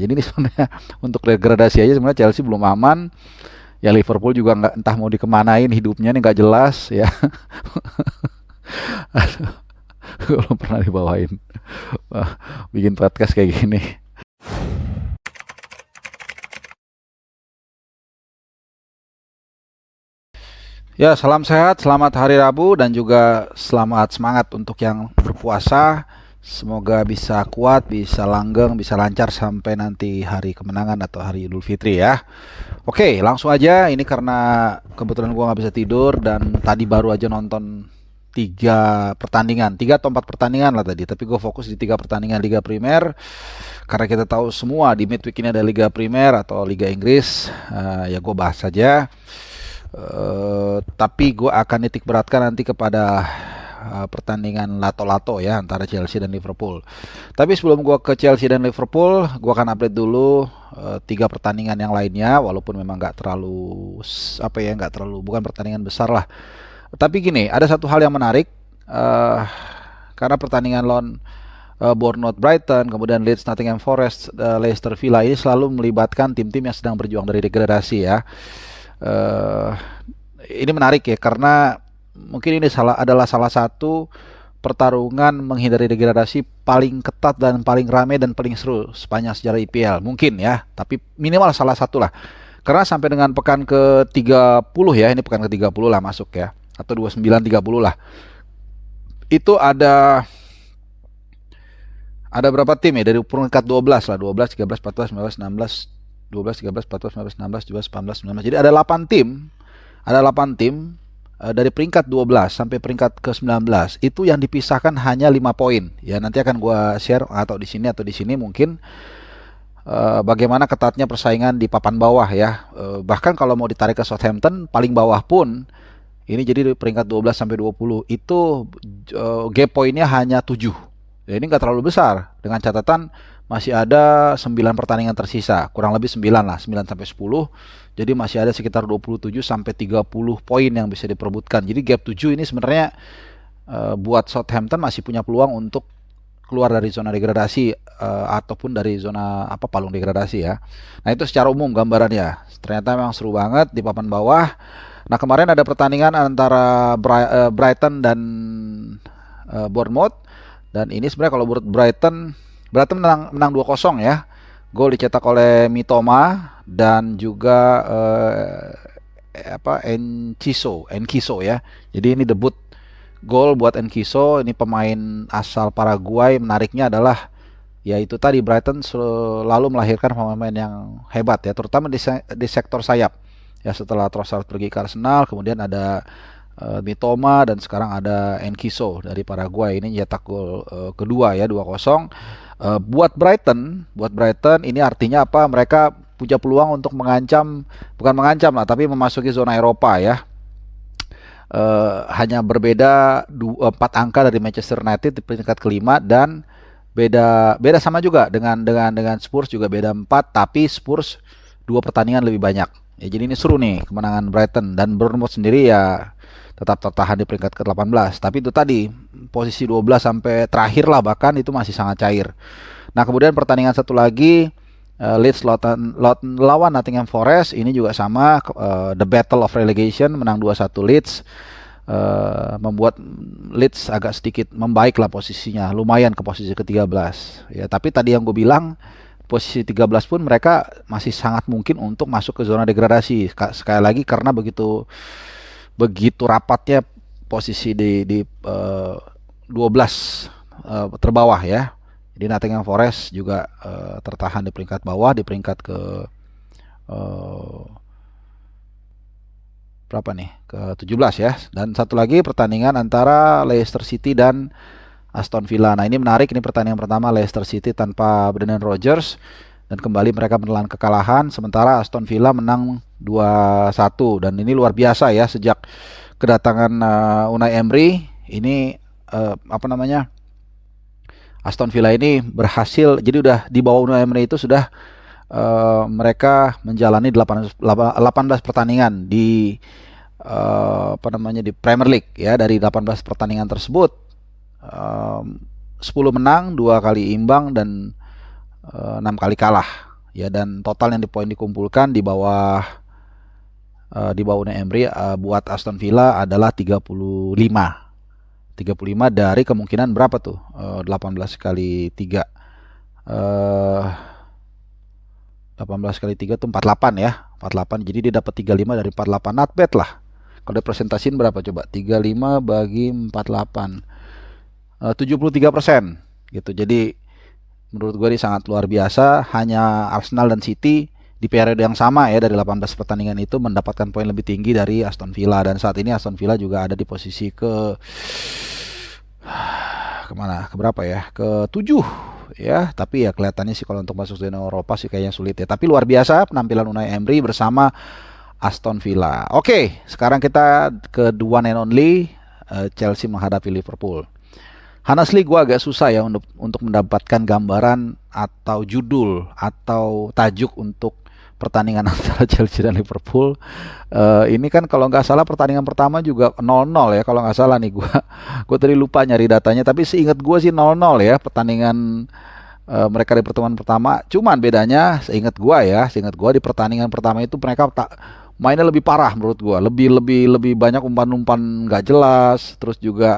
Jadi ini sebenarnya untuk degradasi aja sebenarnya Chelsea belum aman. Ya Liverpool juga nggak entah mau dikemanain hidupnya nih nggak jelas ya. Belum pernah dibawain bikin podcast kayak gini. Ya, salam sehat, selamat hari Rabu dan juga selamat semangat untuk yang berpuasa. Semoga bisa kuat, bisa langgeng, bisa lancar sampai nanti hari kemenangan atau hari Idul Fitri ya. Oke, langsung aja. Ini karena kebetulan gua nggak bisa tidur dan tadi baru aja nonton 3 pertandingan, 3 atau 4 pertandingan lah tadi. Tapi gue fokus di 3 pertandingan Liga Primer karena kita tahu semua di midweek ini ada Liga Primer atau Liga Inggris. Ya gue bahas saja. Tapi gue akan nitik beratkan nanti kepada pertandingan lato-lato ya antara Chelsea dan Liverpool. Tapi sebelum gue ke Chelsea dan Liverpool, gue akan update dulu 3 pertandingan yang lainnya, walaupun memang nggak terlalu nggak terlalu bukan pertandingan besar lah. Tapi gini, ada satu hal yang menarik karena pertandingan lawan Bournemouth, Brighton, kemudian Leeds, Nottingham Forest, Leicester Villa ini selalu melibatkan tim-tim yang sedang berjuang dari degradasi ya. Uh, ini menarik ya karena mungkin ini adalah salah satu pertarungan menghindari degradasi paling ketat dan paling ramai dan paling seru sepanjang sejarah IPL mungkin ya, tapi minimal salah satu lah. Karena sampai dengan pekan ke-30 ya, ini pekan ke-30 lah masuk ya, atau 29-30 lah. Itu ada berapa tim ya dari peringkat 12 lah, 12, 13, 14, 15, 16, 12, 13, 14, 15, 16, 17, 18, 19. Jadi ada 8 tim. Ada 8 tim dari peringkat 12 sampai peringkat ke-19. Itu yang dipisahkan hanya 5 poin. Ya, nanti akan gua share atau di sini mungkin bagaimana ketatnya persaingan di papan bawah ya. Bahkan kalau mau ditarik ke Southampton paling bawah pun ini jadi peringkat 12 sampai 20 itu gap poinnya hanya 7. Ya, ini nggak terlalu besar dengan catatan masih ada 9 pertandingan tersisa, kurang lebih 9 lah, 9 sampai 10. Jadi masih ada sekitar 27 sampai 30 poin yang bisa diperebutkan. Jadi gap 7 ini sebenarnya buat Southampton masih punya peluang untuk keluar dari zona degradasi ataupun dari zona palung degradasi ya. Nah, itu secara umum gambarannya. Ternyata memang seru banget di papan bawah. Nah, kemarin ada pertandingan antara Brighton dan Bournemouth. Dan ini sebenarnya kalau buat Brighton menang 2-0 ya. Gol dicetak oleh Mitoma dan juga Enkiso ya. Jadi ini debut gol buat Enkiso, ini pemain asal Paraguay. Menariknya adalah ya itu tadi, Brighton selalu melahirkan pemain yang hebat ya, terutama di sektor sayap. Ya, setelah Trossard pergi ke Arsenal, kemudian ada Mitoma dan sekarang ada Enkiso dari Paraguay. Ini nyetak gol kedua ya, 2-0. Buat Brighton ini artinya apa? Mereka punya peluang untuk bukan mengancam lah, tapi memasuki zona Eropa ya. Hanya berbeda 4 angka dari Manchester United di peringkat kelima, dan beda sama juga dengan Spurs, juga beda 4, tapi Spurs 2 pertandingan lebih banyak. Ya, jadi ini seru nih kemenangan Brighton, dan Bournemouth sendiri ya tetap tertahan di peringkat ke-18. Tapi itu tadi posisi 12 sampai terakhir lah bahkan itu masih sangat cair. Nah, kemudian pertandingan satu lagi Leeds lawan Nottingham Forest, ini juga sama, the battle of relegation, menang 2-1 Leeds. Membuat Leeds agak sedikit membaik lah posisinya, lumayan ke posisi ke-13 ya. Tapi tadi yang gue bilang, posisi 13 pun mereka masih sangat mungkin untuk masuk ke zona degradasi. Sekali lagi karena begitu rapatnya posisi di 12 terbawah ya. Jadi Nottingham Forest juga tertahan di peringkat bawah, di peringkat ke berapa nih? Ke-17 ya. Dan satu lagi pertandingan antara Leicester City dan Aston Villa. Nah, ini menarik, ini pertandingan pertama Leicester City tanpa Brendan Rodgers dan kembali mereka menelan kekalahan, sementara Aston Villa menang 2-1. Dan ini luar biasa ya, sejak kedatangan Unai Emery ini Aston Villa ini berhasil, jadi udah di bawah Unai Emery itu sudah mereka menjalani 18 pertandingan di di Premier League ya. Dari 18 pertandingan tersebut 10 menang, 2 kali imbang dan 6 kali kalah ya, dan total yang poin dikumpulkan di bawah Unai Emery buat Aston Villa adalah 35 dari kemungkinan berapa tuh? 18 kali 3 eh 18 kali 3 tuh 48 ya. 48. Jadi dia dapat 35 dari 48. Not bad lah. Kalau dipresentasiin berapa coba? 35 bagi 48. 73% gitu. Jadi menurut gue ini sangat luar biasa. Hanya Arsenal dan City di periode yang sama ya, dari 18 pertandingan itu mendapatkan poin lebih tinggi dari Aston Villa, dan saat ini Aston Villa juga ada di posisi kemana? Keberapa ya? Ke-7 ya. Tapi ya kelihatannya sih kalau untuk masuk zona Eropa sih kayaknya sulit ya. Tapi luar biasa penampilan Unai Emery bersama Aston Villa. Oke, sekarang kita ke the one and only Chelsea menghadapi Liverpool. Honestly gue agak susah ya untuk mendapatkan gambaran atau judul atau tajuk untuk pertandingan antara Chelsea dan Liverpool. Ini kan kalau nggak salah pertandingan pertama juga 0-0 ya, kalau nggak salah nih, gue tadi lupa nyari datanya, tapi seingat gue sih 0-0 ya pertandingan mereka di pertemuan pertama. Cuman bedanya seingat gue di pertandingan pertama itu mereka mainnya lebih parah menurut gue, lebih banyak umpan-umpan nggak jelas, terus juga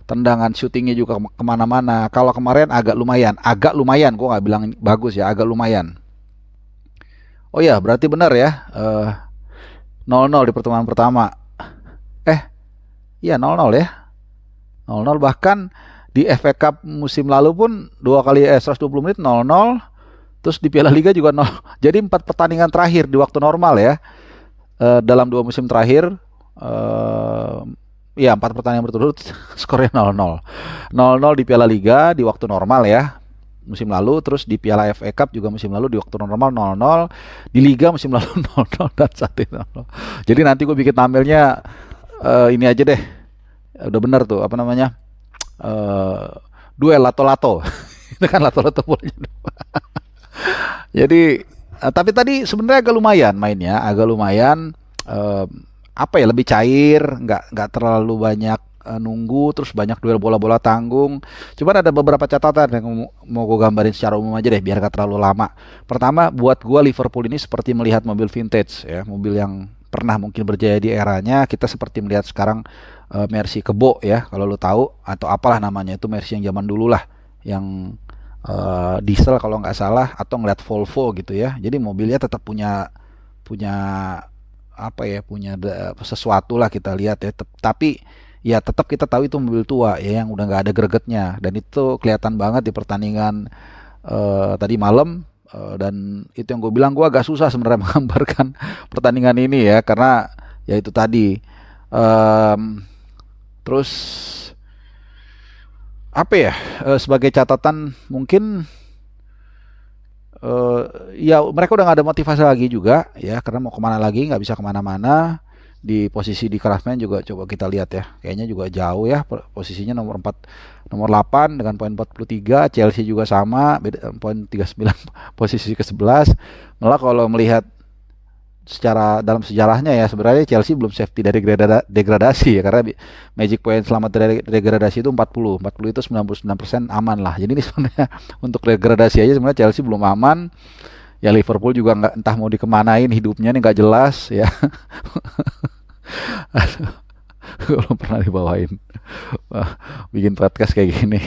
tendangan syutingnya juga kemana-mana. Kalau kemarin agak lumayan, gue nggak bilang bagus ya, agak lumayan. Oh ya, berarti benar ya, 0-0 di pertemuan pertama. Iya 0-0 ya, 0-0. Bahkan di FA Cup musim lalu pun 120 menit 0-0. Terus di Piala Liga juga 0. Jadi 4 pertandingan terakhir di waktu normal ya, dalam 2 musim terakhir, ya 4 pertandingan berturut skornya 0-0. 0-0 di Piala Liga di waktu normal ya musim lalu, terus di Piala FA Cup juga musim lalu di waktu normal 0-0, di Liga musim lalu 0-0, dan saat ini 0-0. Jadi nanti gue bikin tampilnya ini aja deh, udah bener tuh apa namanya, duel lato-lato. Itu kan lato-lato bolanya. Jadi tapi tadi sebenarnya agak lumayan mainnya, apa ya, lebih cair, nggak terlalu banyak nunggu, terus banyak duel bola-bola tanggung. Cuman ada beberapa catatan yang mau gue gambarin secara umum aja deh biar gak terlalu lama. Pertama, buat gue Liverpool ini seperti melihat mobil vintage ya, mobil yang pernah mungkin berjaya di eranya. Kita seperti melihat sekarang Mercy Kebo ya, kalau lo tahu, atau apalah namanya itu, Mercy yang zaman dulu lah, yang diesel kalau nggak salah, atau ngeliat Volvo gitu ya. Jadi mobilnya tetap punya apa ya, punya sesuatu lah kita lihat ya. Tapi ya tetap kita tahu itu mobil tua ya, yang udah nggak ada gregetnya, dan itu kelihatan banget di pertandingan tadi malam. Dan itu yang gue bilang, gue agak susah sebenarnya menggambarkan pertandingan ini ya, karena ya itu tadi. Terus apa ya, sebagai catatan mungkin ya mereka udah nggak ada motivasi lagi juga ya, karena mau kemana lagi, nggak bisa kemana-mana. Di posisi di klasemen juga coba kita lihat ya, kayaknya juga jauh ya, posisinya nomor 4, nomor 8 dengan poin 43. Chelsea juga sama, beda poin 39, posisi ke-11. Malah kalau melihat secara dalam sejarahnya ya, sebenarnya Chelsea belum safety dari degradasi ya, karena magic point selamat dari degradasi itu 40 itu 99% aman lah. Jadi ini sebenarnya untuk degradasi aja sebenarnya Chelsea belum aman ya. Liverpool juga nggak, entah mau dikemanain hidupnya nih, nggak jelas ya. Belum pernah dibawain bikin podcast kayak gini.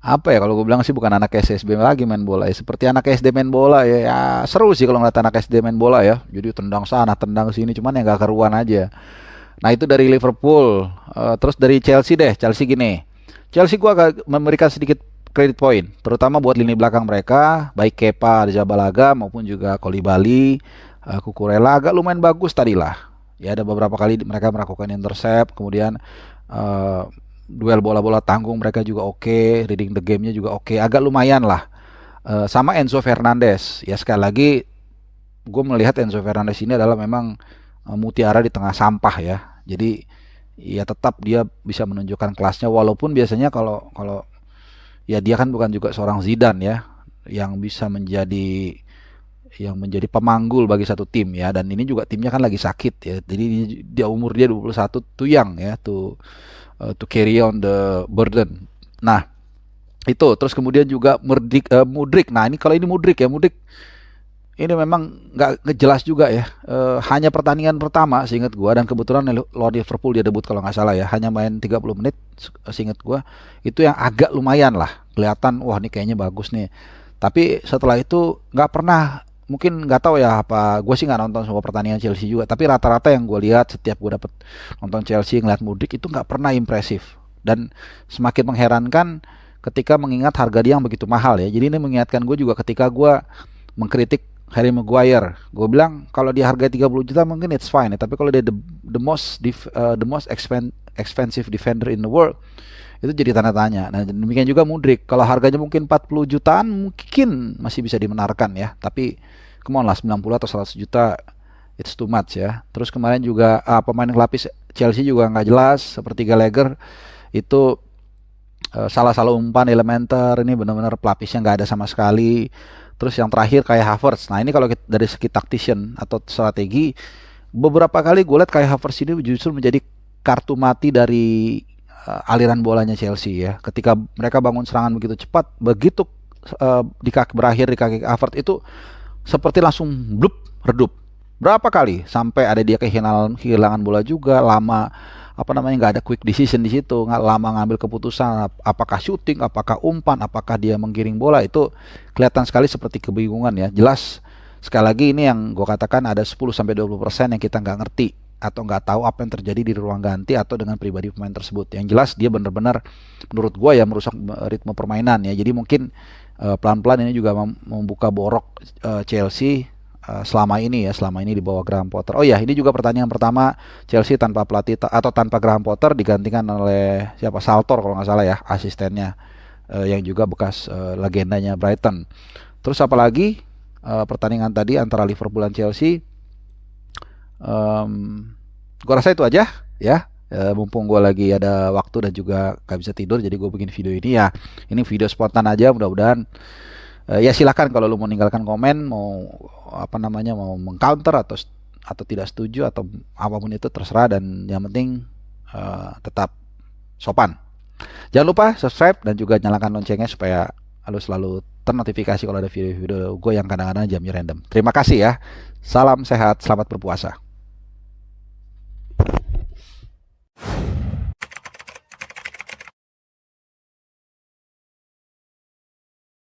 Apa ya, kalau gue bilang sih bukan anak SSB lagi main bola ya, seperti anak SD main bola ya, ya seru sih kalau ngeliat anak SD main bola ya, jadi tendang sana tendang sini, cuman ya gak keruan aja. Nah itu dari Liverpool. Terus dari Chelsea deh, Chelsea gini, Chelsea gue agak memberikan sedikit kredit poin, terutama buat lini belakang mereka, baik Kepa, Arrizabalaga maupun juga Koulibaly, Cucurella agak lumayan bagus tadi lah. Ya ada beberapa kali mereka melakukan intercept, kemudian duel bola-bola tanggung mereka juga oke, reading the game-nya juga oke, agak lumayan lah. Sama Enzo Fernandez, ya sekali lagi gue melihat Enzo Fernandez ini adalah memang mutiara di tengah sampah ya. Jadi ya tetap dia bisa menunjukkan kelasnya, walaupun biasanya kalau ya dia kan bukan juga seorang Zidane ya, yang bisa menjadi pemanggul bagi satu tim ya, dan ini juga timnya kan lagi sakit ya. Jadi dia umur dia 21 tuh yang ya, to carry on the burden. Nah, Itu terus kemudian juga Mudrik. Nah ini kalau ini Mudrik ya, Mudrik ini memang nggak jelas juga ya. Hanya pertandingan pertama seingat gua, dan kebetulan lawan Liverpool dia debut kalau nggak salah ya, hanya main 30 menit seingat gua. Itu yang agak lumayan lah kelihatan, wah ini kayaknya bagus nih. Tapi setelah itu nggak pernah, mungkin nggak tahu ya apa, gue sih nggak nonton semua pertandingan Chelsea juga, tapi rata-rata yang gue lihat setiap gue dapet nonton Chelsea ngeliat Mudrik itu nggak pernah impresif, dan semakin mengherankan ketika mengingat harga dia yang begitu mahal ya. Jadi ini mengingatkan gue juga ketika gue mengkritik Harry Maguire. Gue bilang kalau dia harga 30 juta mungkin it's fine ya, tapi kalau dia the most expensive defender in the world, itu jadi tanda tanya. Nah, demikian juga Mudrik. Kalau harganya mungkin 40 jutaan mungkin masih bisa dibenarkan ya, tapi come on lah, 90 atau 100 juta it's too much ya. Terus kemarin juga pemain lapis Chelsea juga nggak jelas, seperti Gallagher itu salah-salah umpan elementer, ini benar-benar pelapisnya nggak ada sama sekali. Terus yang terakhir kayak Havertz. Nah ini kalau dari segi tactician atau strategi, beberapa kali gue lihat kayak Havertz ini justru menjadi kartu mati dari aliran bolanya Chelsea ya. Ketika mereka bangun serangan begitu cepat, begitu berakhir di kaki Havertz itu seperti langsung blup, redup. Berapa kali sampai ada dia kehilangan bola juga, lama nggak ada quick decision di situ, nggak lama ngambil keputusan, apakah shooting, apakah umpan, apakah dia menggiring bola, itu kelihatan sekali seperti kebingungan ya. Jelas sekali lagi ini yang gue katakan ada 10-20% yang kita nggak ngerti atau nggak tahu apa yang terjadi di ruang ganti atau dengan pribadi pemain tersebut. Yang jelas dia benar-benar menurut gue ya merusak ritme permainan ya. Jadi mungkin pelan-pelan ini juga membuka borok Chelsea selama ini di bawah Graham Potter. Oh ya, ini juga pertandingan pertama Chelsea tanpa pelatih atau tanpa Graham Potter, digantikan oleh siapa, Saltor kalau nggak salah ya, asistennya yang juga bekas legendanya Brighton. Terus apalagi pertandingan tadi antara Liverpool dan Chelsea, gua rasa itu aja ya. Mumpung gue lagi ada waktu dan juga gak bisa tidur, jadi gue bikin video ini ya. Ini video spontan aja, mudah-mudahan ya silakan kalau lu mau meninggalkan komen, mau mau mengcounter atau tidak setuju atau apapun itu terserah, dan yang penting tetap sopan. Jangan lupa subscribe dan juga nyalakan loncengnya supaya lu selalu ternotifikasi kalau ada video-video gue yang kadang-kadang jamnya random. Terima kasih ya. Salam sehat, selamat berpuasa.